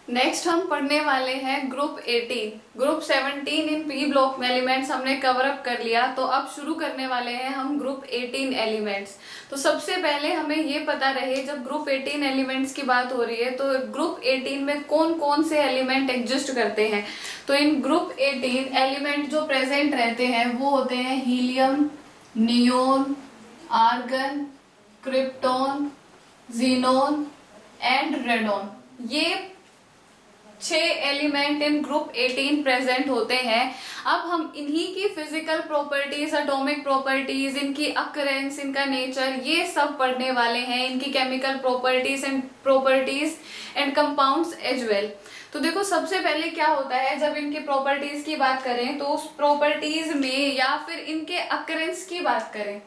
Next हम पढ़ने वाले हैं group 18। Group 17 in P block elements हमने कवर अप कर लिया, तो अब शुरू करने वाले हैं हम ग्रुप 18 एलिमेंट्स। तो सबसे पहले हमें ये पता रहे, जब ग्रुप 18 एलिमेंट्स की बात हो रही है तो ग्रुप 18 में कौन कौन से एलिमेंट एग्जिस्ट करते हैं। तो इन ग्रुप 18 एलिमेंट जो प्रेजेंट रहते हैं वो होते हैं helium, neon, argon, krypton, xenon and radon. ये 6 एलिमेंट इन ग्रुप 18 प्रेजेंट होते हैं। अब हम इन्हीं की फिजिकल प्रॉपर्टीज, एटॉमिक प्रॉपर्टीज, इनकी अकरेंस, इनका नेचर, ये सब पढ़ने वाले हैं। इनकी chemical properties and compounds as well. तो देखो सबसे पहले क्या होता है, जब इनकी प्रॉपर्टीज की बात करें तो उस प्रॉपर्टीज में या फिर इनके अकरेंस की बात करें,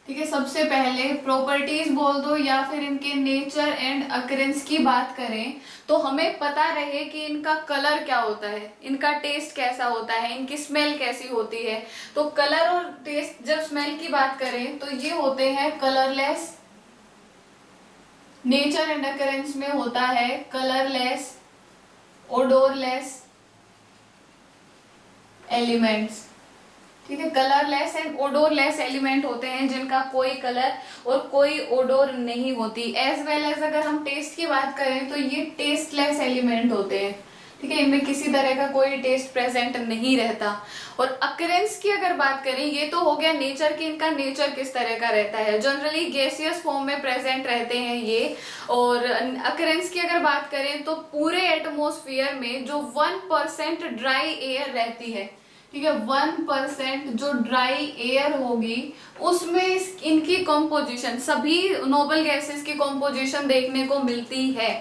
ठीक है, सबसे पहले प्रॉपर्टीज बोल दो या फिर इनके नेचर एंड अकरेंस की बात करें तो हमें पता रहे कि इनका कलर क्या होता है, इनका टेस्ट कैसा होता है, इनकी स्मेल कैसी होती है। तो कलर और टेस्ट, जब स्मेल की बात करें तो ये होते हैं कलरलेस। नेचर एंड अकरेंस में होता है कलरलेस, ओडोरलेस एलिमेंट्स, ठीक है। कलरलेस एंड ओडोरलेस एलिमेंट होते हैं जिनका कोई कलर और कोई ओडोर नहीं होती। एज वेल एज अगर हम टेस्ट की बात करें तो ये टेस्टलेस एलिमेंट होते हैं, ठीक है, इनमें किसी तरह का कोई टेस्ट प्रेजेंट नहीं रहता। और अकरेंस की अगर बात करें, ये तो हो गया नेचर की, इनका नेचर किस तरह का रहता है। जनरली गैसियस फॉर्म में प्रेजेंट रहते हैं ये। और अकरेंस की अगर बात करें तो पूरे एटमॉस्फेयर में जो 1% ड्राई एयर रहती है, ठीक है, 1% जो ड्राई एयर होगी उसमें इनकी कंपोजिशन, सभी नोबल गैसेस की कंपोजिशन देखने को मिलती है,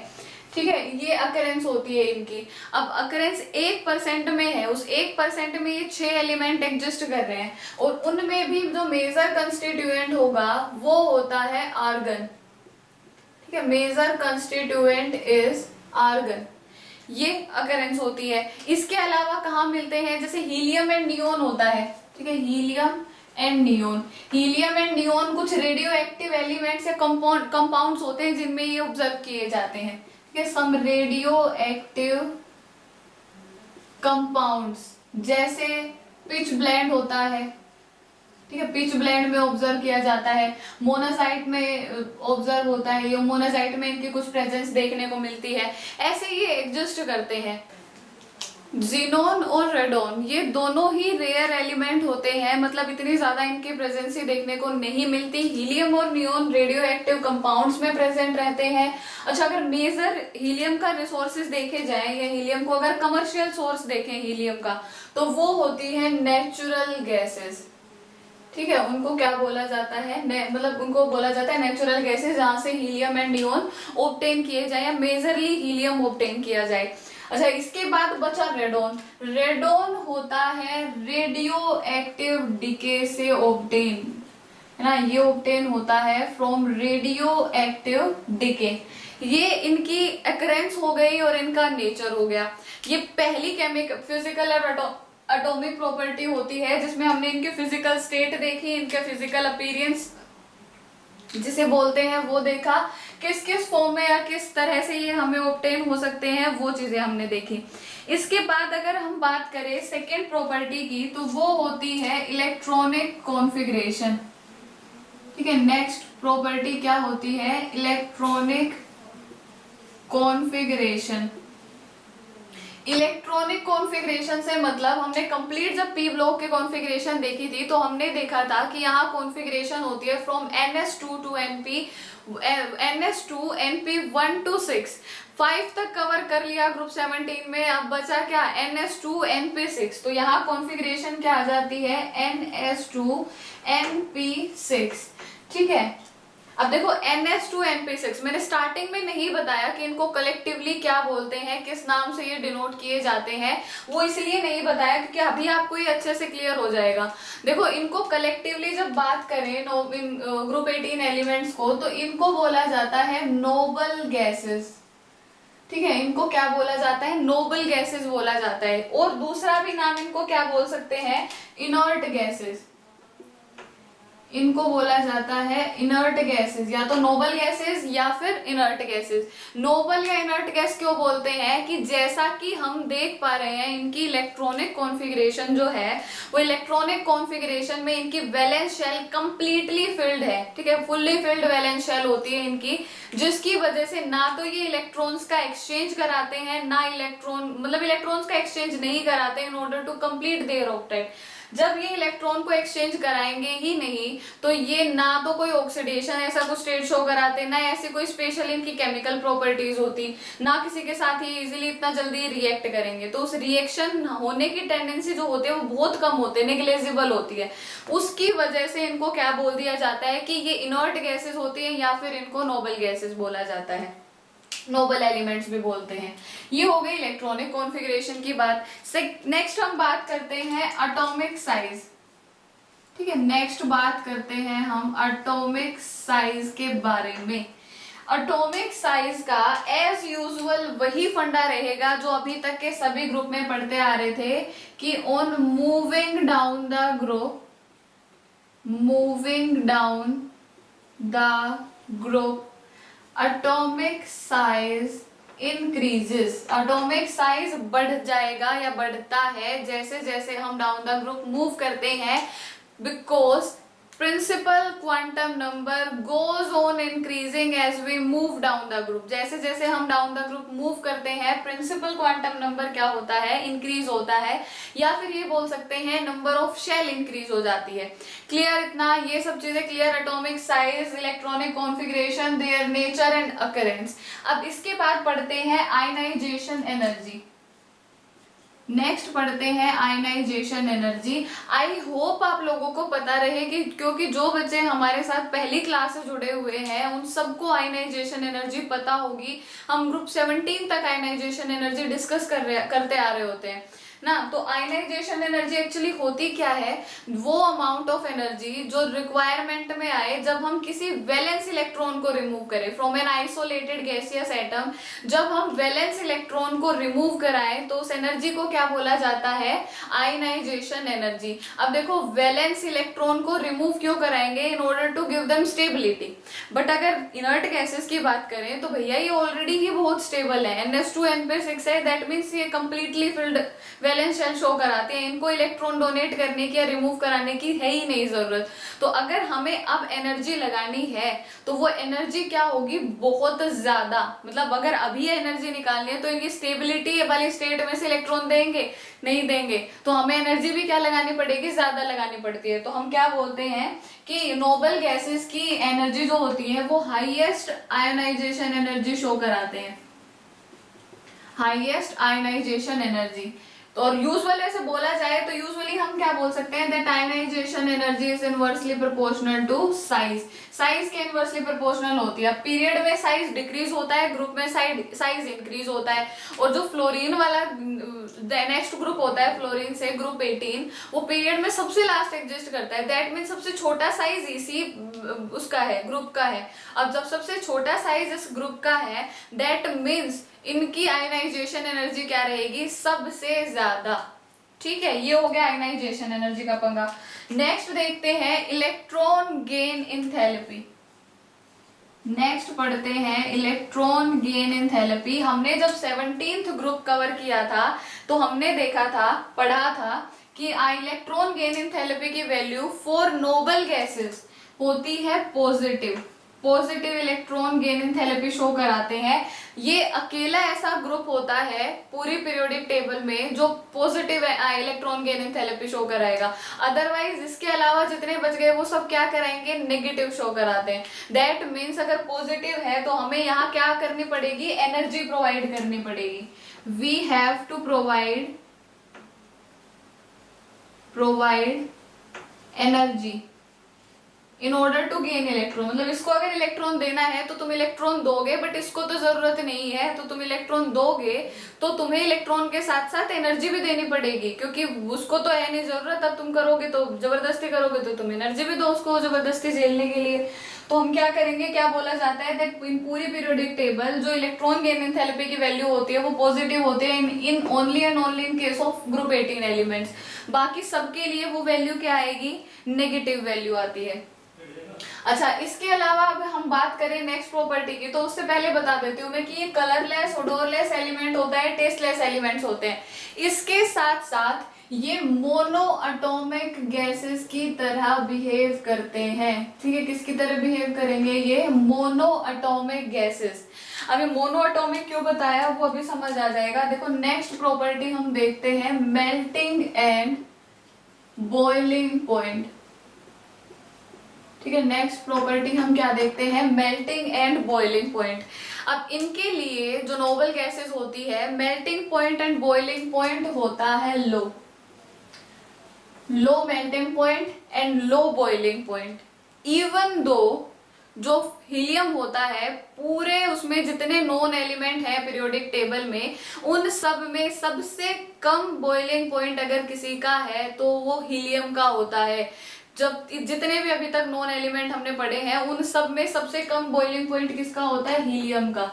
ठीक है। ये अकरेंस होती है इनकी। अब अकरेंस 1% में है, उस 1% में ये 6 एलिमेंट एग्जिस्ट कर रहे हैं और उनमें भी जो मेजर कंस्टिट्यूएंट होगा वो होता है आर्गन, ठीक है। मेजर कंस्टिट्यूएंट इज आर्गन, ये अकरेंस होती है। इसके अलावा कहाँ मिलते हैं, जैसे हीलियम एंड नियोन होता है, ठीक है, helium and neon. Helium and neon कुछ रेडियो एक्टिव एलिमेंट्स या कंपाउंड्स होते हैं जिनमें ये ऑब्जर्व किए जाते हैं, ठीक है। सम रेडियो एक्टिव कंपाउंड्स, जैसे पिच ब्लेंड होता है, ठीक है, पिच ब्लेंड में ऑब्जर्व किया जाता है। मोनाजाइट में ऑब्जर्व होता है, ये मोनाजाइट में इनकी कुछ प्रेजेंस देखने को मिलती है। ऐसे ये एग्जिस्ट करते हैं। जीनोन और रेडॉन ये दोनों ही रेयर एलिमेंट होते हैं, मतलब इतनी ज्यादा इनकी प्रेजेंस ही देखने को नहीं मिलती। हीलियम और नियोन रेडियो एक्टिव कंपाउंड्स में प्रेजेंट रहते हैं। अच्छा, अगर मेजर हीलियम का रिसोर्सेज देखे जाए या हीलियम को अगर कमर्शियल सोर्स देखें हीलियम का, तो वो होती है नेचुरल गैसेस, ठीक है। उनको क्या बोला जाता है, मतलब उनको बोला जाता है नेचुरल गैसेस, जहां से हीलियम एंड नियोन ऑब्टेन किए जाए या मेजरली हीलियम ऑब्टेन किया जाए। अच्छा, इसके बाद बचा रेडॉन। रेडॉन होता है रेडियो एक्टिव डिके से ऑब्टेन, है ना, ये ऑब्टेन होता है फ्रॉम रेडियो एक्टिव डिके। ये इनकी अकरेंस हो गई और इनका नेचर हो गया। ये पहली केमिकल फिजिकल और एटॉमिक प्रॉपर्टी होती है जिसमें हमने इनके फिजिकल स्टेट देखी, इनके फिजिकल अपीयरेंस जिसे बोलते हैं वो देखा, किस किस फॉर्म में या किस तरह से ये हमें ऑब्टेन हो सकते हैं, वो चीजें हमने देखी। इसके बाद अगर हम बात करें सेकेंड प्रॉपर्टी की, तो वो होती है इलेक्ट्रॉनिक कॉन्फ़िगरेशन, ठीक है। नेक्स्ट प्रॉपर्टी क्या होती है, इलेक्ट्रॉनिक कॉन्फ़िगरेशन। इलेक्ट्रॉनिक कॉन्फ़िगरेशन से मतलब हमने कंप्लीट जब पी ब्लॉक के कॉन्फ़िगरेशन देखी थी तो हमने देखा था कि यहाँ कॉन्फ़िगरेशन होती है from NS2 to NS2 NP1 to 6, 5 तक कवर कर लिया ग्रुप 17 में। अब बचा क्या, NS2 NP6। तो यहाँ कॉन्फ़िगरेशन क्या आ जाती है, NS2 NP6, ठीक है। अब देखो NS2 NP6 मैंने स्टार्टिंग में नहीं बताया कि इनको कलेक्टिवली क्या बोलते हैं, किस नाम से ये डिनोट किए जाते हैं। वो इसलिए नहीं बताया क्योंकि अभी आपको ये अच्छे से क्लियर हो जाएगा। देखो इनको कलेक्टिवली जब बात करें ग्रुप 18 एलिमेंट्स को, तो इनको बोला जाता है नोबल गैसेस, ठीक है। इनको क्या बोला जाता है, नोबल गैसेस बोला जाता है। और दूसरा भी नाम इनको क्या बोल सकते हैं, इनर्ट गैसेस, इनको बोला जाता है इनर्ट गैसेस, या तो नोबल गैसेस या फिर इनर्ट गैसेस। नोबल या इनर्ट गैस क्यों बोलते हैं कि जैसा कि हम देख पा रहे हैं इनकी इलेक्ट्रॉनिक कॉन्फ़िगरेशन जो है वो इलेक्ट्रॉनिक कॉन्फ़िगरेशन में इनकी वैलेंस शेल कंप्लीटली फिल्ड है, ठीक है, फुल्ली फिल्ड वैलेंस शेल होती है इनकी, जिसकी वजह से ना तो ये इलेक्ट्रॉन्स का एक्सचेंज कराते हैं, ना इलेक्ट्रॉन्स का एक्सचेंज नहीं कराते in order to complete their octet. जब ये इलेक्ट्रॉन को एक्सचेंज कराएंगे ही नहीं तो ये ना तो कोई ऑक्सीडेशन ऐसा कुछ स्टेट शो कराते, ना ऐसी कोई स्पेशल इनकी केमिकल प्रॉपर्टीज होती, ना किसी के साथ ही इजीली इतना जल्दी रिएक्ट करेंगे। तो उस रिएक्शन होने की टेंडेंसी जो होती है वो बहुत कम होती है, नेग्लेजिबल होती है। उसकी वजह से इनको क्या बोल दिया जाता है कि ये इनर्ट गैसेस होती है, या फिर इनको नोबल गैसेस बोला जाता है, नोबल एलिमेंट्स भी बोलते हैं। ये हो गई इलेक्ट्रॉनिक कॉन्फ़िगरेशन की बात। नेक्स्ट हम बात करते हैं एटॉमिक साइज, ठीक है, नेक्स्ट बात करते हैं हम एटॉमिक साइज के बारे में। एटॉमिक साइज का एज यूजुअल वही फंडा रहेगा जो अभी तक के सभी ग्रुप में पढ़ते आ रहे थे कि on moving down the group, moving down the group atomic size increases. Atomic size बढ़ जाएगा या बढ़ता है जैसे जैसे हम डाउन द ग्रुप मूव करते हैं, because principal quantum number goes on increasing as we move down the group. जैसे जैसे हम डाउन द ग्रुप मूव करते हैं प्रिंसिपल क्वांटम नंबर क्या होता है, इंक्रीज होता है, या फिर ये बोल सकते हैं नंबर ऑफ शेल इंक्रीज हो जाती है। क्लियर इतना, ये सब चीजें clear, atomic size, electronic configuration, their nature and occurrence. अब इसके बाद पढ़ते हैं आयनाइजेशन एनर्जी। नेक्स्ट पढ़ते हैं आयनाइजेशन एनर्जी। आई होप आप लोगों को पता रहे कि क्योंकि जो बच्चे हमारे साथ पहली क्लास से जुड़े हुए हैं उन सबको आयनाइजेशन एनर्जी पता होगी। हम ग्रुप 17 तक आयनाइजेशन एनर्जी डिस्कस करते आ रहे होते हैं ना। तो आयनाइजेशन एनर्जी एक्चुअली होती क्या है, वो अमाउंट ऑफ एनर्जी जो रिक्वायरमेंट में आए जब हम किसी वैलेंस इलेक्ट्रॉन को रिमूव करें from an isolated gaseous atom. जब हम वैलेंस इलेक्ट्रॉन को रिमूव कराएं तो उस एनर्जी को क्या बोला जाता है, आयनाइजेशन एनर्जी। अब देखो वैलेंस इलेक्ट्रॉन को रिमूव क्यों कराएंगे, in order to give them stability. But अगर इनर्ट गैसेस की बात करें तो भैया ये ऑलरेडी ही बहुत स्टेबल है, NH2 है, दैट मीन्स ये completely filled valence shell show कराते हैं, इनको इलेक्ट्रॉन डोनेट करने की या रिमूव कराने की है ही नहीं जरूरत। तो अगर हमें अब एनर्जी लगानी है तो वो एनर्जी क्या होगी, बहुत ज्यादा। मतलब अगर अभी एनर्जी निकालनी है तो इनकी स्टेबिलिटी वाली स्टेट में से इलेक्ट्रॉन देंगे नहीं देंगे, तो हमें एनर्जी भी क्या लगानी पड़ेगी, ज्यादा लगानी पड़ती है। तो हम क्या बोलते हैं कि नोबल गैसेस की एनर्जी जो होती है वो हाईएस्ट आयोनाइजेशन एनर्जी शो कराते हैं, हाईएस्ट आयोनाइजेशन एनर्जी। तो और यूजुअली ऐसे बोला जाए तो यूजुअली हम क्या बोल सकते हैं, that ionization energy is inversely proportional to size. Size के इनवर्सली प्रोपोर्शनल होती है। पीरियड में साइज डिक्रीज होता है, ग्रुप में साइज इंक्रीज होता है। और जो फ्लोरीन वाला नेक्स्ट ग्रुप होता है फ्लोरीन से, ग्रुप 18, वो पीरियड में सबसे लास्ट एग्जिस्ट करता है। दैट मीन सबसे छोटा साइज इसी उसका है, ग्रुप का है। अब जब सबसे छोटा साइज इस ग्रुप का है दैट मीन्स इनकी आयनाइजेशन एनर्जी क्या रहेगी, सबसे ज्यादा। ठीक है, ये हो गया आयनाइजेशन एनर्जी का पंगा। नेक्स्ट देखते हैं इलेक्ट्रॉन गेन एंथैल्पी। नेक्स्ट पढ़ते हैं इलेक्ट्रॉन गेन एंथैल्पी। हमने जब 17th ग्रुप कवर किया था तो हमने देखा था, पढ़ा था कि इलेक्ट्रॉन गेन एंथैल्पी की वैल्यू फॉर नोबल गैसेस होती है positive. Positive electron gain enthalpy show कराते हैं। ये अकेला ऐसा ग्रुप होता है पूरी पीरियोडिक टेबल में जो positive electron gain enthalpy show कराएगा। अदरवाइज इसके अलावा जितने बच गए वो सब क्या कराएंगे, नेगेटिव शो कराते हैं। दैट मीन्स अगर पॉजिटिव है तो हमें यहाँ क्या करनी पड़ेगी, एनर्जी प्रोवाइड करनी पड़ेगी। We have to provide energy in order to gain electron. मतलब इसको अगर इलेक्ट्रॉन देना है तो तुम इलेक्ट्रॉन दोगे, बट इसको तो जरूरत नहीं है तो तुम इलेक्ट्रॉन दोगे तो तुम्हें इलेक्ट्रॉन के साथ साथ एनर्जी भी देनी पड़ेगी, क्योंकि उसको तो है नहीं जरूरत। अब तुम करोगे तो जबरदस्ती करोगे तो तुम एनर्जी भी दो उसको जबरदस्ती झेलने के लिए। तो हम क्या करेंगे, क्या बोला जाता है दैट इन पूरी पीरियोडिक टेबल जो इलेक्ट्रॉन गेन एंथैल्पी की वैल्यू होती है वो पॉजिटिव होती है in only and only in case of group 18 elements. बाकी सबके लिए वो वैल्यू क्या आएगी, नेगेटिव वैल्यू आती है। अच्छा, इसके अलावा अब हम बात करें नेक्स्ट प्रॉपर्टी की, तो उससे पहले बता देती हूँ मैं कि ये कलरलेस, ओडोरलेस एलिमेंट होता है, टेस्टलेस एलिमेंट्स होते हैं। इसके साथ साथ ये मोनो एटॉमिक गैसेस की तरह बिहेव करते हैं। ठीक है, किसकी तरह बिहेव करेंगे? ये मोनो एटॉमिक गैसेस। अभी मोनो एटॉमिक क्यों बताया वो अभी समझ आ जाएगा। देखो नेक्स्ट प्रॉपर्टी हम देखते हैं, मेल्टिंग एंड बॉइलिंग पॉइंट। ठीक है, नेक्स्ट प्रॉपर्टी हम क्या देखते हैं? Melting and boiling point. अब इनके लिए जो नोबल गैसेस होती है, melting point and boiling point होता है low melting point and low boiling point. Even though जो हीलियम होता है, पूरे उसमें जितने नॉन एलिमेंट है पीरियोडिक टेबल में, उन सब में सबसे कम बॉइलिंग पॉइंट अगर किसी का है तो वो हीलियम का होता है। जब जितने भी अभी तक नॉन एलिमेंट हमने पढ़े हैं, उन सब में सबसे कम बॉइलिंग पॉइंट किसका होता है? हीलियम का।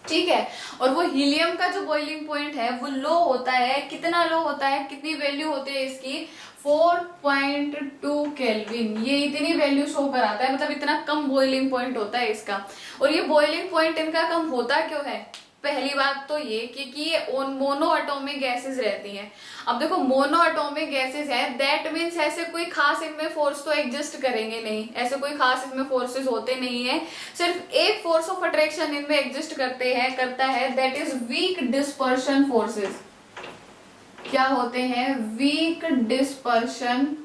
ठीक है, और वो हीलियम का जो बॉइलिंग पॉइंट है वो लो होता है। कितना लो होता है? कितनी वैल्यू होती है इसकी? 4.2 केल्विन। ये इतनी वैल्यू शो कराता है, मतलब इतना कम बॉइलिंग पॉइंट होता है इसका। और ये बॉइलिंग पॉइंट इनका कम होता क्यों है? पहली बात तो ये कि ये मोनो एटॉमिक गैसेस रहती हैं। अब देखो मोनो एटॉमिक गैसेस है, दैट मीन्स ऐसे कोई खास इनमें फोर्स तो एग्जिस्ट करेंगे नहीं, ऐसे कोई खास इसमें फोर्सेस होते नहीं है। सिर्फ एक फोर्स ऑफ अट्रैक्शन इनमें एग्जिस्ट करता है, that is weak dispersion forces. क्या होते हैं? Weak dispersion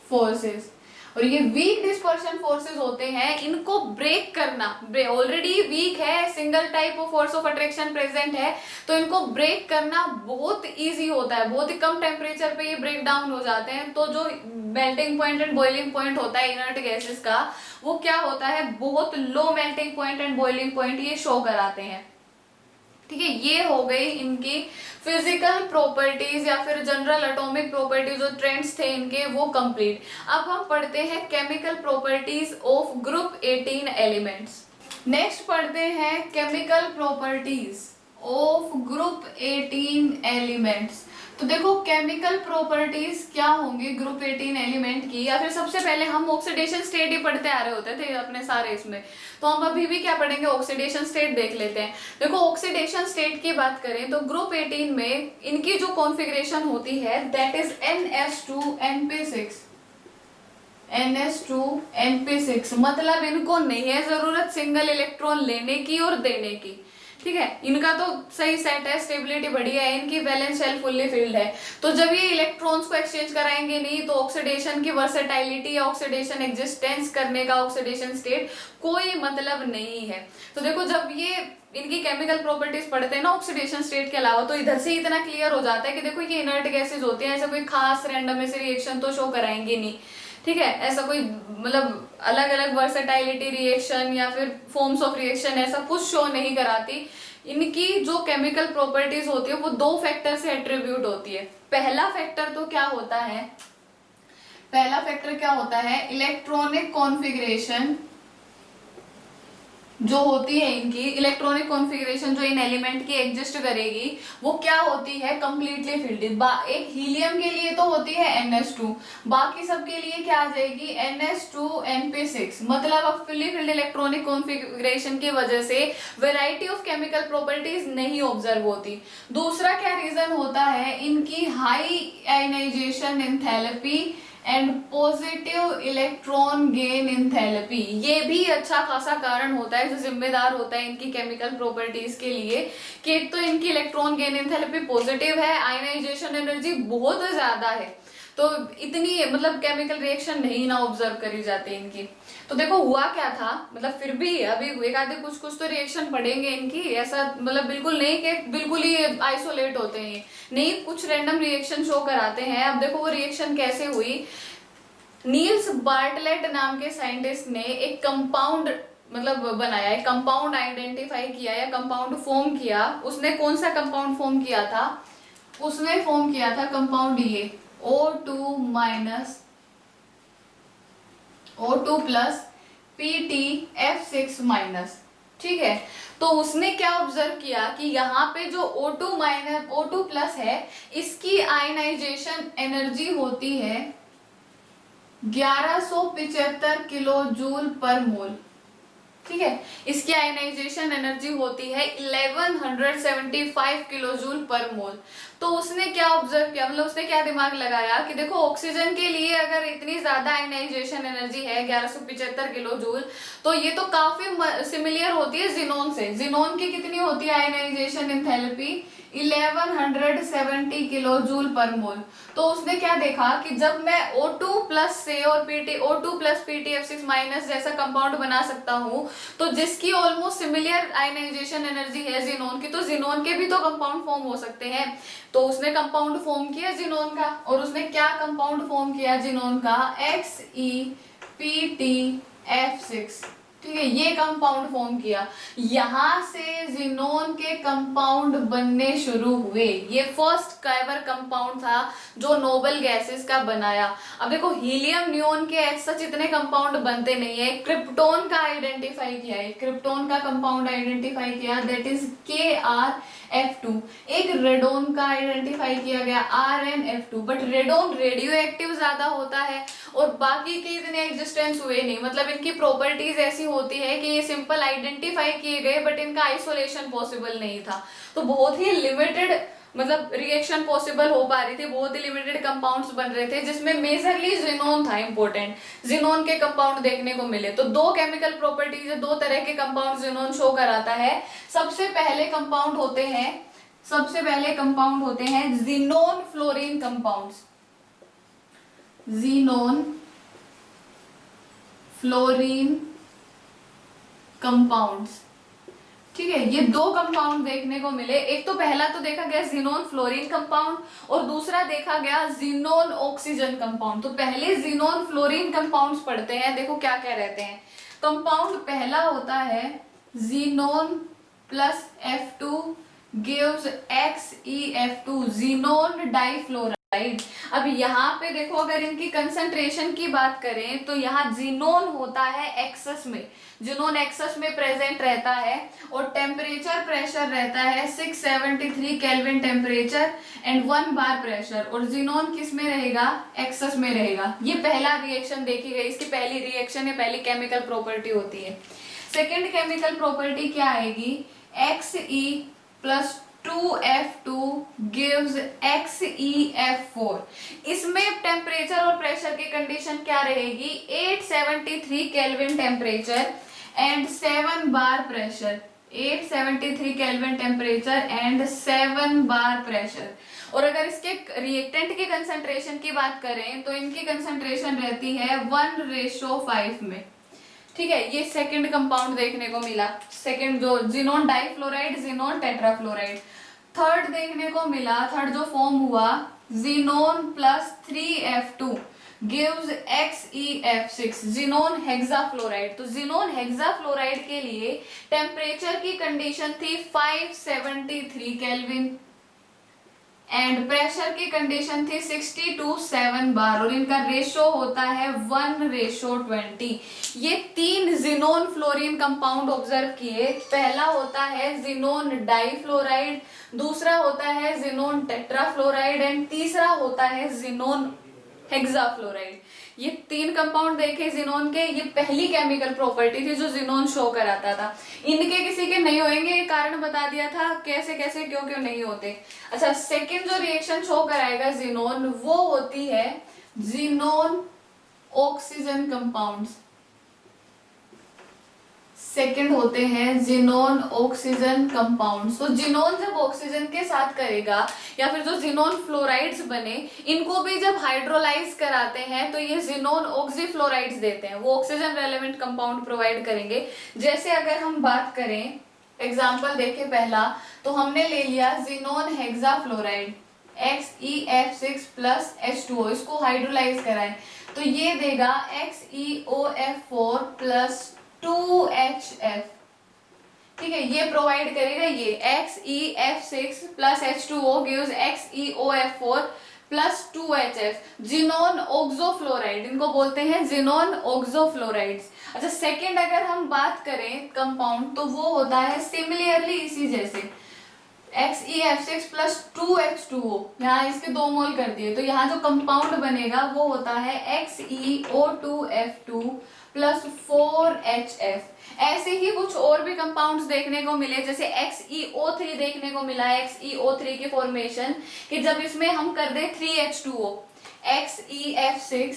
forces. और ये वीक डिस्पर्शन फोर्सेस होते हैं, इनको ब्रेक करना, ऑलरेडी वीक है, single type of force of attraction present है, तो इनको ब्रेक करना बहुत इजी होता है। बहुत ही कम टेम्परेचर पे ये ब्रेक डाउन हो जाते हैं। तो जो melting point and boiling point होता है इनर्ट गैसेस का, वो क्या होता है? बहुत low melting point and boiling point ये शो कराते हैं। ठीक है, ये हो गई इनकी फिजिकल प्रॉपर्टीज या फिर जनरल एटॉमिक प्रॉपर्टीज, जो ट्रेंड्स थे इनके वो कंप्लीट। अब हम पढ़ते हैं chemical properties of group 18 elements. Next पढ़ते हैं chemical properties of group 18 elements. तो देखो केमिकल प्रॉपर्टीज क्या होंगी ग्रुप 18 एलिमेंट की, या फिर सबसे पहले हम ऑक्सीडेशन स्टेट ही पढ़ते आ रहे होते थे अपने सारे इसमें, तो हम अभी भी क्या पढ़ेंगे? ऑक्सीडेशन स्टेट देख लेते हैं। देखो ऑक्सीडेशन स्टेट की बात करें तो ग्रुप 18 में इनकी जो कॉन्फ़िगरेशन होती है दैट इज NS2NP6। NS2NP6 मतलब इनको नहीं है जरूरत सिंगल इलेक्ट्रॉन लेने की और देने की। ठीक है, इनका तो सही सेट है, स्टेबिलिटी बढ़िया है, इनकी वैलेंस शेल फुल्ली फिल्ड है। तो जब ये इलेक्ट्रॉन्स को एक्सचेंज कराएंगे नहीं, तो ऑक्सीडेशन की वर्सेटाइलिटी या ऑक्सीडेशन एग्जिस्टेंस करने का ऑक्सीडेशन स्टेट कोई मतलब नहीं है। तो देखो जब ये इनकी केमिकल प्रॉपर्टीज पढ़ते हैं ना ऑक्सीडेशन स्टेट के अलावा, तो इधर से इतना क्लियर हो जाता है कि देखो ये इनर्ट गैसेज होते हैं, ऐसा कोई खास रैंडम ऐसे रिएक्शन तो शो कराएंगे नहीं। ठीक है, ऐसा कोई मतलब अलग अलग वर्सेटाइलिटी रिएक्शन या फिर फॉर्म्स ऑफ रिएक्शन ऐसा कुछ शो नहीं कराती। इनकी जो केमिकल प्रॉपर्टीज होती है वो दो फैक्टर से एट्रीब्यूट होती है। पहला फैक्टर तो क्या होता है? पहला फैक्टर क्या होता है? इलेक्ट्रॉनिक कॉन्फ़िगरेशन जो होती है इनकी, इलेक्ट्रॉनिक कॉन्फ़िगरेशन जो इन एलिमेंट की एग्जिस्ट करेगी वो क्या होती है? Completely filled. एक हीलियम के लिए तो होती है NS2, बाकी सब के लिए क्या आ जाएगी? NS2NP6। मतलब अब फुल्ली फिल्ड इलेक्ट्रॉनिक कॉन्फ़िगरेशन की वजह से वैरायटी ऑफ केमिकल प्रॉपर्टीज नहीं ऑब्जर्व होती। दूसरा क्या रीजन होता है? इनकी high ionization enthalpy and positive electron gain enthalpy. ये भी अच्छा खासा कारण होता है जो जिम्मेदार होता है इनकी केमिकल प्रॉपर्टीज के लिए, कि एक तो इनकी इलेक्ट्रॉन गेन एंथैल्पी पॉजिटिव है, आयनाइजेशन एनर्जी बहुत ज्यादा है, तो इतनी मतलब केमिकल रिएक्शन नहीं ना ऑब्जर्व करी जाती इनकी। तो देखो हुआ क्या था, मतलब फिर भी अभी एक आधे कुछ कुछ तो रिएक्शन पड़ेंगे इनकी, ऐसा मतलब बिल्कुल नहीं कि बिल्कुल ही आइसोलेट होते हैं, नहीं, कुछ रैंडम रिएक्शन शो कराते हैं। अब देखो वो रिएक्शन कैसे हुई। नील्स बार्टलेट नाम के साइंटिस्ट ने एक कंपाउंड मतलब बनाया, एक कंपाउंड आइडेंटिफाई किया या कंपाउंड फॉर्म किया। उसने कौन सा कंपाउंड फॉर्म किया था? उसने फॉर्म किया था कंपाउंड ये O2 minus O2 plus PtF6 minus. ठीक है, तो उसने क्या ऑब्जर्व किया कि यहाँ पे जो O2 माइनस O2 प्लस है, इसकी आयनाइजेशन एनर्जी होती है 1175 किलो जूल पर मोल। ठीक है, इसकी आयनाइजेशन एनर्जी होती है 1175 किलो जूल पर मोल। तो उसने क्या ऑब्जर्व किया, मतलब उसने क्या दिमाग लगाया कि देखो ऑक्सीजन के लिए अगर इतनी ज्यादा आयनाइजेशन एनर्जी है 1175 किलो जूल, तो ये तो काफी सिमिलर होती है जिनोन से। जिनोन की कितनी होती है आयनाइजेशन एंथैल्पी, 1170 किलो जूल पर मोल। तो उसने क्या देखा कि जब मैं O2 प्लस से और O2 प्लस PtF6 माइनस जैसा कंपाउंड बना सकता हूं, तो जिसकी ऑलमोस्ट सिमिलर आयनाइजेशन एनर्जी है जिनोन की, तो जिनोन के भी तो कंपाउंड फॉर्म हो सकते हैं। तो उसने कंपाउंड फॉर्म किया जिनोन का, और उसने क्या कंपाउंड फॉर्म किया जिनोन का, XePtF6। ठीक है, ये कंपाउंड फॉर्म किया। यहां से जिनोन के कंपाउंड बनने शुरू हुए। ये फर्स्ट एवर कंपाउंड था जो नोबल गैसेस का बनाया। अब देखो हीलियम नियोन के सच इतने कंपाउंड बनते नहीं है। क्रिप्टोन का आइडेंटिफाई किया है, क्रिप्टोन का कंपाउंड आइडेंटिफाई किया, दैट इज KrF2। एक रेडोन का आइडेंटिफाई किया गया RnF2। But radon radio active ज्यादा होता है और बाकी के इतने एग्जिस्टेंस हुए नहीं। मतलब इनकी प्रॉपर्टीज ऐसी होती है कि ये सिंपल आइडेंटिफाई किए गए बट इनका आइसोलेशन पॉसिबल नहीं था। तो बहुत ही लिमिटेड मतलब रिएक्शन पॉसिबल हो पा रही थी, बहुत ही लिमिटेड कंपाउंड्स बन रहे थे, जिसमें मेजरली जिनोन था इंपॉर्टेंट। जिनोन के कंपाउंड देखने को मिले। तो दो केमिकल प्रॉपर्टीज, दो तरह के कंपाउंड जिनोन शो कराता है। सबसे पहले कंपाउंड होते हैं xenon fluorine compounds. Xenon fluorine compounds. ठीक है, ये दो कंपाउंड देखने को मिले। एक तो पहला तो देखा गया जिनोन फ्लोरीन कंपाउंड और दूसरा देखा गया जिनोन ऑक्सीजन कंपाउंड। तो पहले जिनोन फ्लोरीन कंपाउंड्स पढ़ते हैं। देखो क्या क्या रहते हैं। कंपाउंड पहला होता है xenon plus F2 gives XeF2, xenon difluoride. अब यहाँ पे देखो अगर इनकी कंसंट्रेशन की बात करें तो यहाँ जिनोन होता है एक्सेस में, जिनोन एक्सेस में प्रेजेंट रहता है और टेम्परेचर प्रेशर रहता है 673 kelvin temperature and 1 bar pressure. और जिनोन किस में रहेगा, एक्सेस में रहेगा। ये पहला रिएक्शन देखी गई, इसकी पहली रिएक्शन है, पहली केमिकल प्रॉपर्टी होती है। सेकेंड केमिकल प्रॉपर्टी क्या आएगी, Xe plus 2F2 gives XeF4। इसमें टेम्परेचर और प्रेशर की कंडीशन क्या रहेगी, 873 kelvin temperature and 7 bar pressure, 873 kelvin temperature and 7 bar pressure. और अगर इसके रिएक्टेंट की कंसंट्रेशन की बात करें तो इनकी कंसंट्रेशन रहती है 1:5 में। ठीक है, ये सेकंड कंपाउंड देखने को मिला, सेकंड जो xenon difluoride, xenon tetrafluoride. Third देखने को मिला, थर्ड जो फॉर्म हुआ xenon plus 3F2 gives XeF6, xenon hexafluoride. तो जिनोन हेक्साफ्लोराइड के लिए टेम्परेचर की कंडीशन थी 573 केल्विन एंड प्रेशर की कंडीशन थी 60 to 7 बार और इनका रेशो होता है 1:20। ये तीन जिनोन फ्लोरीन कंपाउंड ऑब्जर्व किए। पहला होता है जिनोन डाइफ्लोराइड, दूसरा होता है जिनोन टेट्राफ्लोराइड एंड तीसरा होता है जिनोन हेक्साफ्लोराइड। ये तीन कंपाउंड देखे जिनोन के। ये पहली केमिकल प्रॉपर्टी थी जो जिनोन शो कराता था। इनके किसी के नहीं होंगे, ये कारण बता दिया था कैसे कैसे क्यों क्यों नहीं होते। अच्छा, सेकंड जो रिएक्शन शो कराएगा जिनोन वो होती है जिनोन ऑक्सीजन कंपाउंड्स। सेकंड होते हैं जिनोन ऑक्सीजन कंपाउंड्स। तो जिनोन जब ऑक्सीजन के साथ करेगा या फिर जो जिनोन फ्लोराइड्स बने इनको भी जब हाइड्रोलाइज कराते हैं तो ये जिनोन ऑक्सीफ्लोराइड्स देते हैं, वो ऑक्सीजन रेलेवेंट कंपाउंड प्रोवाइड करेंगे। जैसे अगर हम बात करें एग्जाम्पल देखें पहला, तो हमने ले लिया xenon hexafluoride XeF6 plus H2O, इसको हाइड्रोलाइज कराएं तो ये देगा XeOF4 प्लस 2HF। ठीक है, ये प्रोवाइड करेगा ये XeF6 plus H2O gives XeOF4 plus 2HF। Xenon oxofluoride, इनको बोलते हैं जिनोन ऑक्सोफ्लोराइड्स। अच्छा, सेकंड अगर हम बात करें कंपाउंड तो वो होता है सिमिलरली इसी जैसे XeF6 प्लस 2H2O, यहाँ इसके 2 मोल कर दिए, तो यहाँ जो कंपाउंड बनेगा वो होता है XeO2F2 प्लस 4HF। ऐसे ही कुछ और भी कंपाउंड्स देखने को मिले, जैसे XeO3 देखने को मिला है, XeO3 की फॉर्मेशन कि जब इसमें हम कर दें 3H2O, XeF6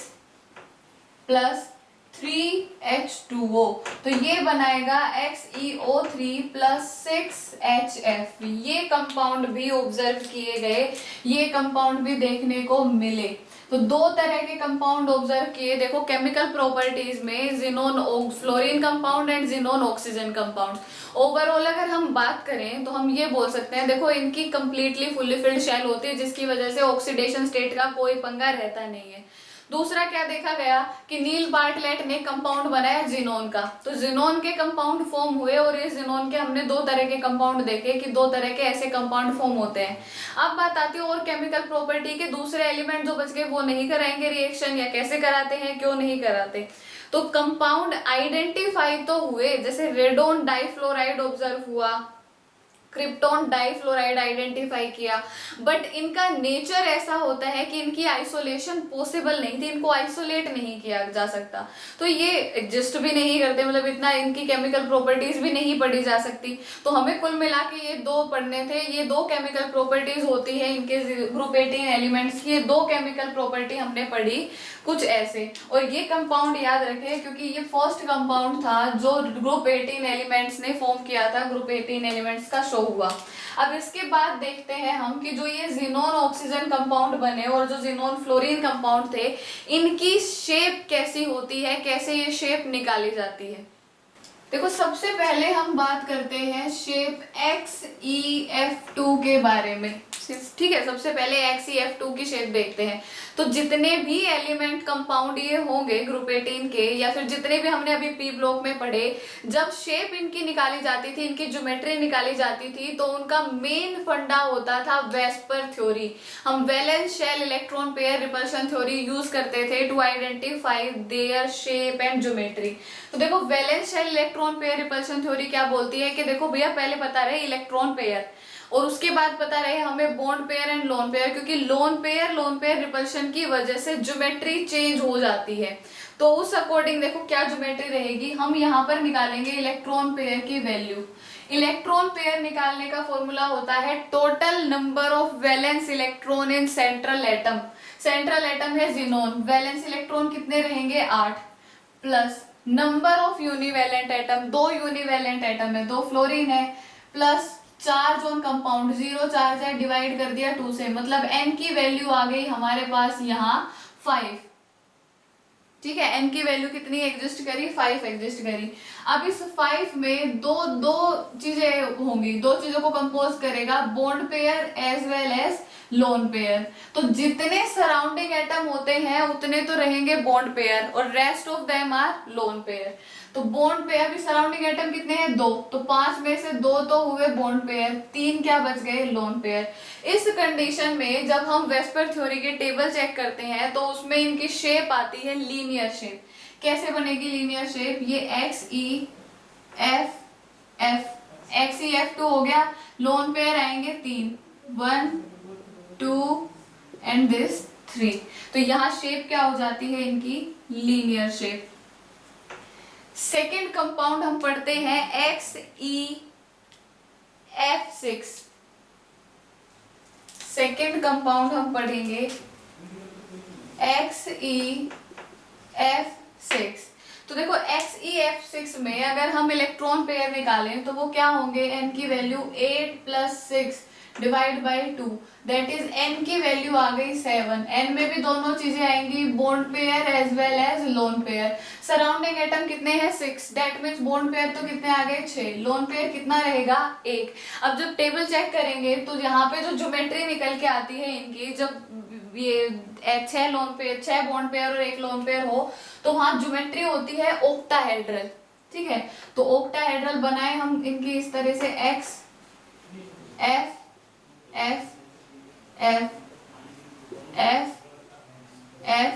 प्लस 3H2O, तो ये बनाएगा XeO3 प्लस 6HF। ये कंपाउंड भी ऑब्जर्व किए गए, ये कंपाउंड भी देखने को मिले। तो दो तरह के कंपाउंड ऑब्जर्व किए, देखो केमिकल प्रॉपर्टीज में xenon fluorine compound and xenon oxygen compound. Overall अगर हम बात करें तो हम ये बोल सकते हैं, देखो इनकी कंप्लीटली फुल्ली फिल्ड शेल होती है, जिसकी वजह से ऑक्सीडेशन स्टेट का कोई पंगा रहता नहीं है। दूसरा क्या देखा गया कि नील बार्टलेट ने कंपाउंड बनाया जिनोन का, तो जिनोन के कंपाउंड फॉर्म हुए और इस जिनोन के हमने दो तरह के कंपाउंड देखे कि दो तरह के ऐसे कंपाउंड फॉर्म होते हैं। अब बात आती है और केमिकल प्रॉपर्टी के दूसरे एलिमेंट जो बच गए वो नहीं कराएंगे रिएक्शन, या कैसे कराते हैं, क्यों नहीं कराते। तो कंपाउंड आइडेंटिफाई तो हुए, जैसे रेडोन डाइफ्लोराइड ऑब्जर्व हुआ, क्रिप्टोन डाइफ्लोराइड आइडेंटिफाई किया, बट इनका नेचर ऐसा होता है कि इनकी आइसोलेशन पॉसिबल नहीं थी, इनको आइसोलेट नहीं किया जा सकता, तो ये एग्जिस्ट भी नहीं करते, मतलब इतना इनकी केमिकल प्रॉपर्टीज भी नहीं पढ़ी जा सकती। तो हमें कुल मिला के ये दो पढ़ने थे, ये दो केमिकल प्रॉपर्टीज होती है इनके ग्रुप 18 एलिमेंट्स की, ये दो केमिकल प्रॉपर्टी हमने पढ़ी कुछ ऐसे। और ये कंपाउंड याद रखें क्योंकि ये फर्स्ट कंपाउंड था जो ग्रुप 18 एलिमेंट्स ने फॉर्म किया था, ग्रुप 18 एलिमेंट्स का शो हुआ। अब इसके बाद देखते हैं हम कि जो ये जिनोन ऑक्सीजन कंपाउंड बने और जो जिनोन फ्लोरीन कंपाउंड थे, इनकी शेप कैसी होती है, कैसे ये शेप निकाली जाती है। देखो सबसे पहले हम बात करते हैं शेप XeF2 के बारे में, ठीक है। सबसे पहले XeF2 की शेप देखते हैं। तो जितने भी एलिमेंट कंपाउंड ये होंगे ग्रुप 18 के, या फिर जितने भी हमने अभी पी ब्लॉक में पढ़े, जब शेप इनकी निकाली जाती थी, इनकी ज्योमेट्री निकाली जाती थी, तो उनका मेन फंडा होता था वेस्पर थ्योरी। हम valence shell electron pair repulsion theory use करते थे to identify their shape and geometry. तो देखो valence shell electron pair repulsion theory क्या बोलती है कि देखो भैया पहले पता रहे इलेक्ट्रॉन पेयर, और उसके बाद पता रहे हमें bond pair and lone pair, क्योंकि लोन पेयर रिपल्शन की वजह से ज्योमेट्री चेंज हो जाती है। तो उस अकॉर्डिंग देखो क्या ज्योमेट्री रहेगी, हम यहाँ पर निकालेंगे इलेक्ट्रॉन पेयर की वैल्यू। इलेक्ट्रॉन पेयर निकालने का फॉर्मूला होता है total number of valence electron in central atom. Central atom है जिनोन, वैलेंस इलेक्ट्रॉन कितने रहेंगे 8, plus number of univalent atom, 2 univalent atom है, 2 फ्लोरीन है, plus charge on compound, 0 charge है, डिवाइड कर दिया 2 से, मतलब n की वैल्यू आ गई हमारे पास यहाँ 5। ठीक है, n की वैल्यू कितनी एग्जिस्ट करी, 5 एग्जिस्ट करी। अब इस 5 में दो चीजें होंगी, दो चीजों को कंपोज करेगा, bond pair as well as lone pair. तो जितने सराउंडिंग एटम होते हैं उतने तो रहेंगे बॉन्ड पेयर और rest of them are lone pair. तो बॉन्ड पेयर भी सराउंडिंग एटम कितने हैं 2, तो 5 में से 2 तो हुए बॉन्ड पेयर, 3 क्या बच गए लोन पेयर। इस कंडीशन में जब हम वेस्पर थ्योरी के टेबल चेक करते हैं तो उसमें इनकी शेप आती है लीनियर शेप। कैसे बनेगी लीनियर शेप, ये XeF2 हो गया, लोन पेयर आएंगे 3, 1 2 एंड दिस 3। तो यहाँ शेप क्या हो जाती है इनकी लीनियर शेप। सेकेंड कंपाउंड हम पढ़ते हैं XeF6। सेकेंड कंपाउंड हम पढ़ेंगे XeF6। तो देखो XeF6 में अगर हम इलेक्ट्रॉन पेयर निकालें तो वो क्या होंगे, n की value 8 + 6 divide by 2, that is n की वैल्यू आ गई 7। n में भी दोनों चीजें आएंगी, bond pair as well as lone pair. Surrounding atom कितने हैं 6, दैट मीन्स बॉन्ड पेयर तो कितने आ गए 6, लोन पेयर कितना रहेगा 1। अब जब टेबल चेक करेंगे तो यहाँ पे जो ज्योमेट्री निकल के आती है इनकी, जब ये 6 लोन पेयर, 6 बॉन्ड पेयर और 1 लोन पेयर हो, तो वहां ज्योमेट्री होती है ओक्टाहेड्रल। ठीक है, तो ओक्टाहेड्रल बनाए हम इनकी इस तरह से X F F F F F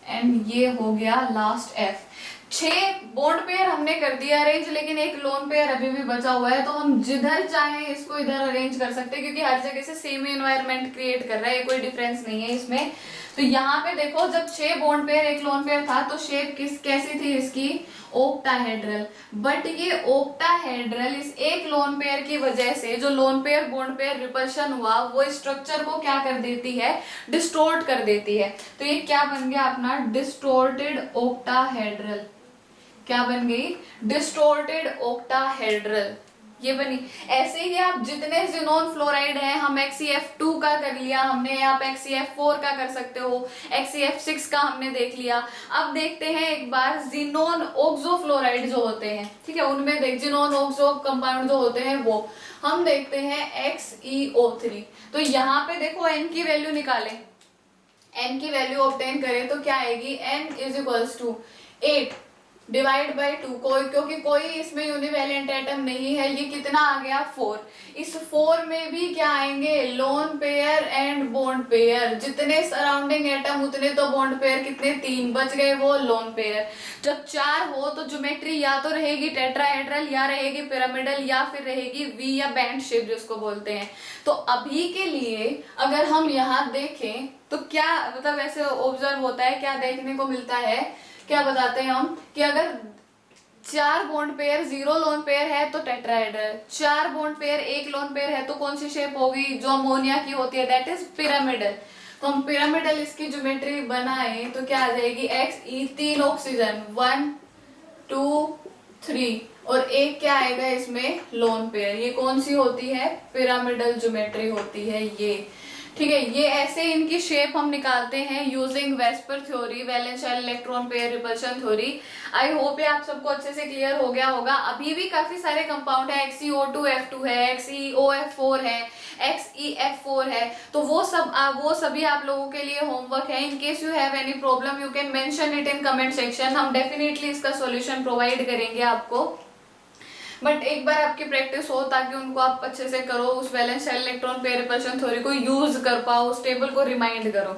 and ये हो गया लास्ट F। 6 बॉन्ड पेयर हमने कर दिया अरेंज, लेकिन एक लोन पेयर अभी भी बचा हुआ है, तो हम जिधर चाहें इसको इधर अरेंज कर सकते हैं, क्योंकि हर जगह से सेम एनवायरनमेंट क्रिएट कर रहा है, कोई डिफरेंस नहीं है इसमें। तो यहाँ पे देखो, जब 6 बॉन्ड पेयर एक लोन पेयर था तो शेप कैसी थी इसकी, ओक्टाहेड्रल। बट ये ओक्टाहेड्रल इस एक लोन पेयर की वजह से, जो lone pair bond pair repulsion हुआ, वो स्ट्रक्चर को क्या कर देती है, डिस्टोर्ट कर देती है। तो ये क्या बन गया अपना, डिस्टोर्टेड ओक्टाहेड्रल। क्या बन गई, डिस्टोर्टेड ओक्टाहेड्रल, ये बनी। ऐसे ही आप जितने जिनोन फ्लोराइड हैं, हम XeF2 का कर लिया हमने, आप XeF4 का कर सकते हो, XeF6 का हमने देख लिया। अब देखते हैं एक बार जिनोन ऑक्सो फ्लोराइड जो होते हैं, ठीक है, उनमें देख जिनोन ऑक्सो कंपाउंड जो होते हैं वो हम देखते हैं XeO3। तो यहाँ पे देखो n की वैल्यू निकालें, n की वैल्यू ऑब्टेन करें तो क्या आएगी, n = 8 डिवाइड बाई 2, क्योंकि कोई इसमें यूनिवैलेंट एटम नहीं है, ये कितना आ गया 4। इस 4 में भी क्या आएंगे, lone pair and bond pair, जितने सराउंडिंग एटम उतने तो बॉन्ड पेयर, कितने 3 बच गए, वो लोन पेयर। जब 4 हो तो ज्योमेट्री या तो रहेगी टेट्राहेड्रल, या रहेगी पिरामिडल, या फिर रहेगी वी या बैंड शेप जिसको बोलते हैं। तो अभी के लिए अगर हम यहाँ देखें तो क्या मतलब ऐसे ऑब्जर्व होता है, क्या देखने को मिलता है, क्या बताते हैं हम, कि अगर 4 बॉन्ड पेयर 0 लोन पेयर है तो tetrahedral, 4 bond pair 1 lone pair है तो कौन सी शेप होगी, जो अमोनिया की होती है, दैट इज पिरामिडल। तो हम पिरामिडल इसकी ज्योमेट्री बनाए तो क्या आ जाएगी, Xe 3 ऑक्सीजन 1 2 3, और एक क्या आएगा इसमें, लोन पेयर। ये कौन सी होती है, पिरामिडल ज्योमेट्री होती है ये, ठीक है। ये ऐसे इनकी शेप हम निकालते हैं using VSEPR theory, valence shell electron pair repulsion theory. I hope ये आप सबको अच्छे से क्लियर हो गया होगा। अभी भी काफी सारे कंपाउंड है, XeO2F2 है, XeOF4 है, XeF4 है, तो वो सभी आप लोगों के लिए होमवर्क है। In case you have any problem you can mention it in comment section, हम डेफिनेटली इसका सॉल्यूशन प्रोवाइड करेंगे आपको। बट एक बार आपकी प्रैक्टिस हो ताकि उनको आप अच्छे से करो, उस valence shell electron pair repulsion theory को यूज कर पाओ, उस टेबल को रिमाइंड करो,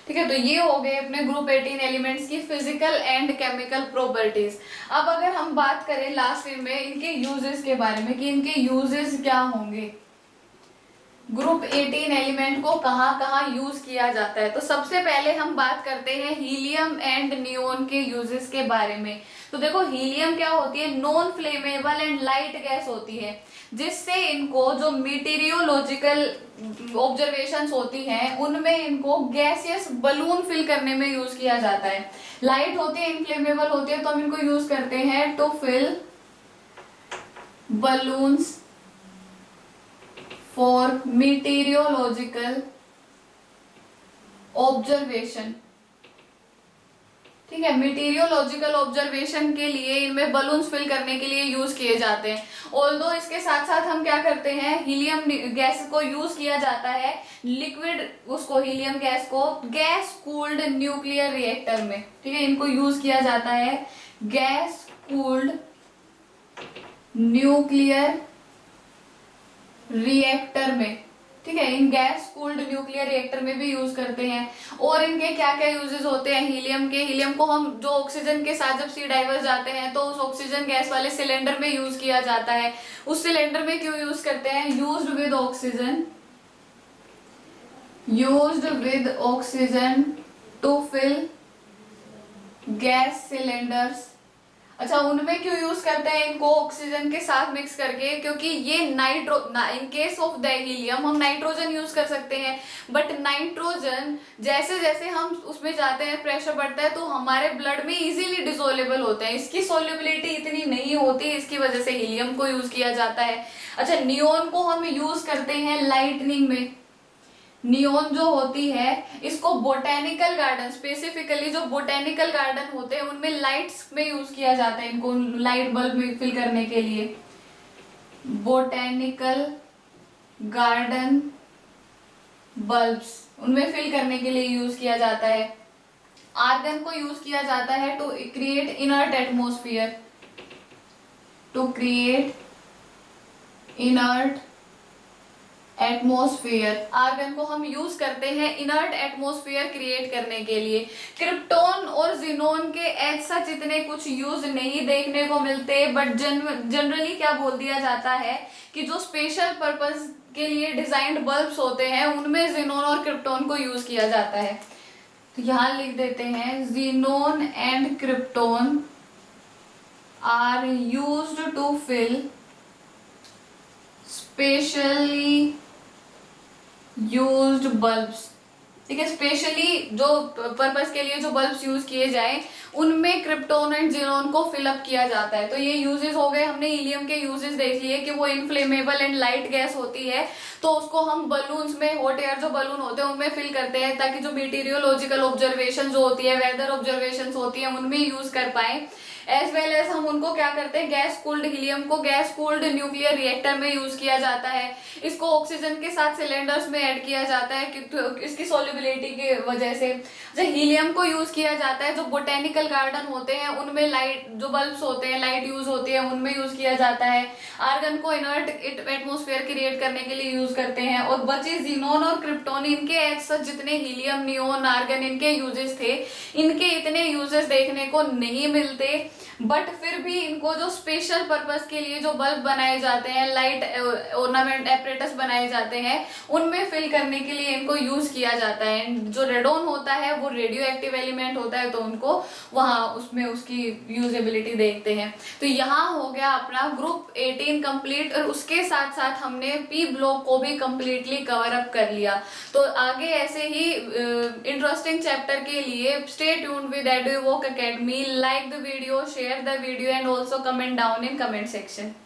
ठीक है। तो ये हो गए अपने ग्रुप 18 एलिमेंट्स की फिजिकल एंड केमिकल प्रॉपर्टीज। अब अगर हम बात करें लास्ट में इनके यूजेस के बारे में कि इनके यूजेस क्या होंगे, ग्रुप 18 एलिमेंट को कहाँ कहाँ यूज किया जाता है, तो सबसे पहले हम बात करते हैं हीलियम एंड नियोन के यूजेस के बारे में। तो देखो हीलियम क्या होती है, non flammable and light gas होती है, जिससे इनको जो मीटेरियोलॉजिकल ऑब्जर्वेशंस होती हैं उनमें इनको गैसियस बलून फिल करने में यूज किया जाता है। लाइट होती है, इनफ्लेमेबल होती है, तो हम इनको यूज करते हैं to fill balloons for meteorological observation, ठीक है। मीटेरियोलॉजिकल ऑब्जर्वेशन के लिए इनमें बलून्स फिल करने के लिए यूज किए जाते हैं। ऑल्दो इसके साथ साथ हम क्या करते हैं, हीलियम गैस को यूज किया जाता है लिक्विड, उसको हीलियम गैस को गैस कूल्ड न्यूक्लियर रिएक्टर में, ठीक है, इनको यूज किया जाता है गैस कूल्ड न्यूक्लियर रिएक्टर में, ठीक है। इन गैस कूल्ड न्यूक्लियर रिएक्टर में भी यूज करते हैं। और इनके क्या क्या यूजेस होते हैं हीलियम के, हीलियम को हम जो ऑक्सीजन के साथ जब सी डाइवर्स जाते हैं तो उस ऑक्सीजन गैस वाले सिलेंडर में यूज किया जाता है। उस सिलेंडर में क्यों यूज करते हैं, used with oxygen to fill gas cylinders. अच्छा, उनमें क्यों यूज करते हैं इनको ऑक्सीजन के साथ मिक्स करके, क्योंकि ये in case of the helium हम नाइट्रोजन यूज कर सकते हैं, बट नाइट्रोजन जैसे जैसे हम उसमें जाते हैं प्रेशर बढ़ता है तो हमारे ब्लड में इजीली डिसोलेबल होते हैं, इसकी सोल्युबिलिटी इतनी नहीं होती, इसकी वजह से हीलियम को यूज किया जाता है। अच्छा, नियोन को हम यूज करते हैं लाइटनिंग में। नियोन जो होती है इसको बोटेनिकल गार्डन, स्पेसिफिकली जो बोटेनिकल गार्डन होते हैं उनमें लाइट्स में यूज किया जाता है, इनको लाइट बल्ब में फिल करने के लिए। बोटेनिकल गार्डन बल्ब्स उनमें फिल करने के लिए यूज किया जाता है। आर्गन को यूज किया जाता है to create inert atmosphere, to create inert atmosphere, argon को हम यूज करते हैं इनर्ट एटमॉस्फेयर क्रिएट करने के लिए। क्रिप्टॉन और जिनोन के एज सच इतने कुछ यूज नहीं देखने को मिलते, बट जनरली क्या बोल दिया जाता है कि जो स्पेशल पर्पस के लिए डिजाइंड बल्ब्स होते हैं उनमें जिनोन और क्रिप्टॉन को यूज किया जाता है। तो यहां लिख देते हैं xenon and krypton are used to fill specially used bulbs. ठीक है, स्पेशली जो पर्पस के लिए जो बल्ब्स यूज किए जाए उनमें क्रिप्टोन एंड जिनोन को फिलअप किया जाता है। तो ये यूजेस हो गए, हमने हीलियम के यूजेस देख लिए कि वो इनफ्लेमेबल एंड लाइट गैस होती है, तो उसको हम बलून्स में, हॉट एयर जो बलून होते हैं उनमें फिल करते हैं ताकि जो मीटीरियोलॉजिकल ऑब्जर्वेशन जो होती है, वेदर ऑब्जर्वेशन होती है, उनमें यूज कर पाए। एज वेल एज हम उनको क्या करते हैं, गैस कूल्ड हीलियम को गैस कूल्ड न्यूक्लियर रिएक्टर में यूज किया जाता है। इसको ऑक्सीजन के साथ सिलेंडर्स में ऐड किया जाता है कि इसकी सॉल्युबिलिटी की वजह से। जैसे हीलियम को यूज किया जाता है जो बोटेनिकल गार्डन होते हैं उनमें, लाइट जो बल्ब्स होते हैं लाइट यूज होती है उनमें यूज किया जाता है। आर्गन को इनर्ट एटमोस्फेयर क्रिएट करने के लिए यूज करते हैं। और बचे जीनोन और क्रिप्टोन, इनके एक साथ जितने हीलियम, नियोन, आर्गन इनके यूजेस थे, इनके इतने यूजेस देखने को नहीं मिलते, बट फिर भी इनको जो स्पेशल पर्पस के लिए जो बल्ब बनाए जाते हैं, लाइट ऑर्नामेंट एपरेटस बनाए जाते हैं, उनमें फिल करने के लिए इनको यूज किया जाता है। जो रेडोन होता है वो रेडियो एक्टिव एलिमेंट होता है, तो उनको वहां उसमें उसकी यूजेबिलिटी देखते हैं। तो यहाँ हो गया अपना ग्रुप 18 कंप्लीट, और उसके साथ साथ हमने पी ब्लॉक को भी कंप्लीटली कवर अप कर लिया। तो आगे ऐसे ही इंटरेस्टिंग चैप्टर के लिए stay tuned with Eduvoc academy. Like the video, share the video and also comment down in comment section.